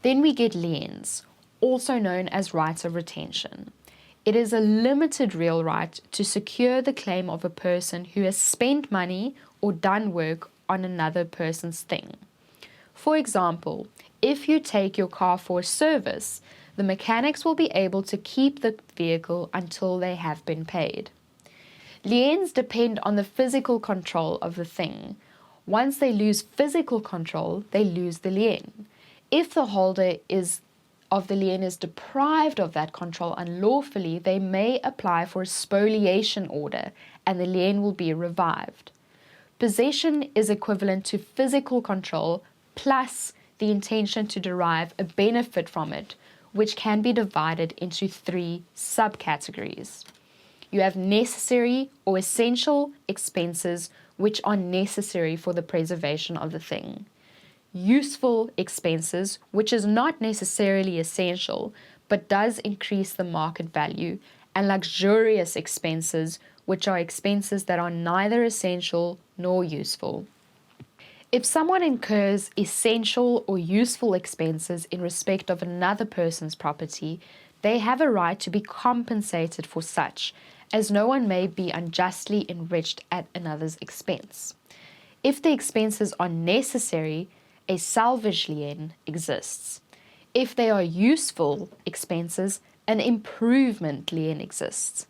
Then we get liens, also known as rights of retention. It is a limited real right to secure the claim of a person who has spent money or done work on another person's thing. For example, if you take your car for a service, the mechanics will be able to keep the vehicle until they have been paid. Liens depend on the physical control of the thing. Once they lose physical control, they lose the lien. If the holder of the lien is deprived of that control unlawfully, they may apply for a spoliation order and the lien will be revived. Possession is equivalent to physical control plus the intention to derive a benefit from it, which can be divided into 3 subcategories. You have necessary or essential expenses which are necessary for the preservation of the thing. Useful expenses, which is not necessarily essential but does increase the market value, and luxurious expenses, which are expenses that are neither essential nor useful. If someone incurs essential or useful expenses in respect of another person's property, they have a right to be compensated for such, as no one may be unjustly enriched at another's expense. If the expenses are necessary, a salvage lien exists. If they are useful expenses, an improvement lien exists.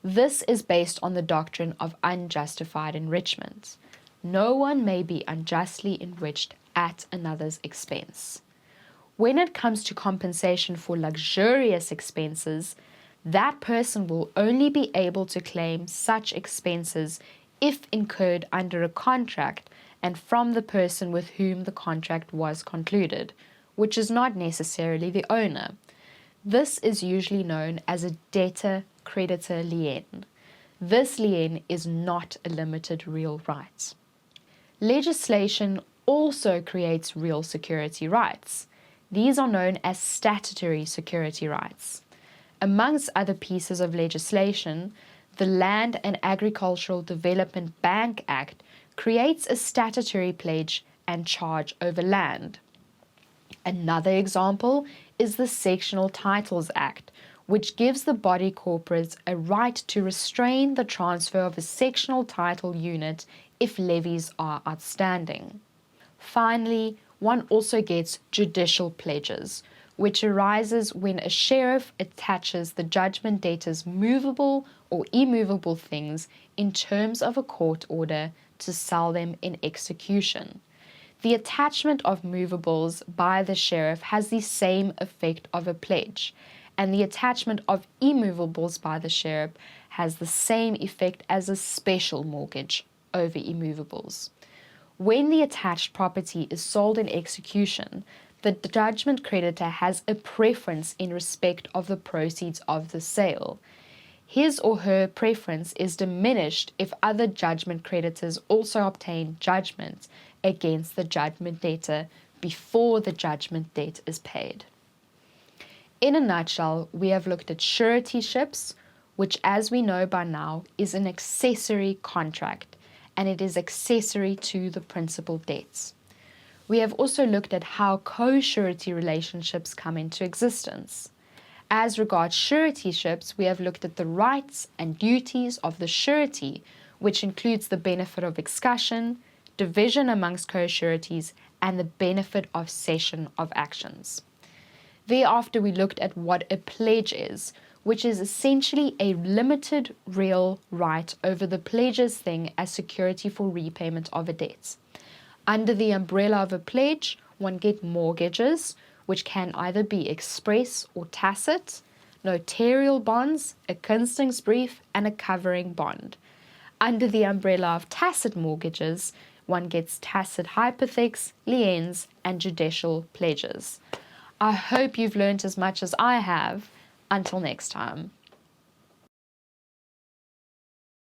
This is based on the doctrine of unjustified enrichment. No one may be unjustly enriched at another's expense. When it comes to compensation for luxurious expenses, that person will only be able to claim such expenses if incurred under a contract and from the person with whom the contract was concluded, which is not necessarily the owner. This is usually known as a debtor-creditor lien. This lien is not a limited real right. Legislation also creates real security rights. These are known as statutory security rights. Amongst other pieces of legislation, the Land and Agricultural Development Bank Act creates a statutory pledge and charge over land. Another example is the Sectional Titles Act, which gives the body corporates a right to restrain the transfer of a sectional title unit if levies are outstanding. Finally, one also gets judicial pledges, which arises when a sheriff attaches the judgment debtor's movable or immovable things in terms of a court order to sell them in execution. The attachment of movables by the sheriff has the same effect of a pledge, and the attachment of immovables by the sheriff has the same effect as a special mortgage over immovables. When the attached property is sold in execution, the judgment creditor has a preference in respect of the proceeds of the sale. His or her preference is diminished if other judgment creditors also obtain judgment against the judgment debtor before the judgment debt is paid. In a nutshell, we have looked at suretyships, which, as we know by now, is an accessory contract, and it is accessory to the principal debts. We have also looked at how co-surety relationships come into existence. As regards suretyships, we have looked at the rights and duties of the surety, which includes the benefit of excussion, division amongst co-sureties, and the benefit of cession of actions. Thereafter, we looked at what a pledge is, which is essentially a limited real right over the pledge's thing as security for repayment of a debt. Under the umbrella of a pledge, one gets mortgages, which can either be express or tacit, notarial bonds, a kunstingsbrief, and a covering bond. Under the umbrella of tacit mortgages, one gets tacit hypothecs, liens, and judicial pledges. I hope you've learned as much as I have. Until next time.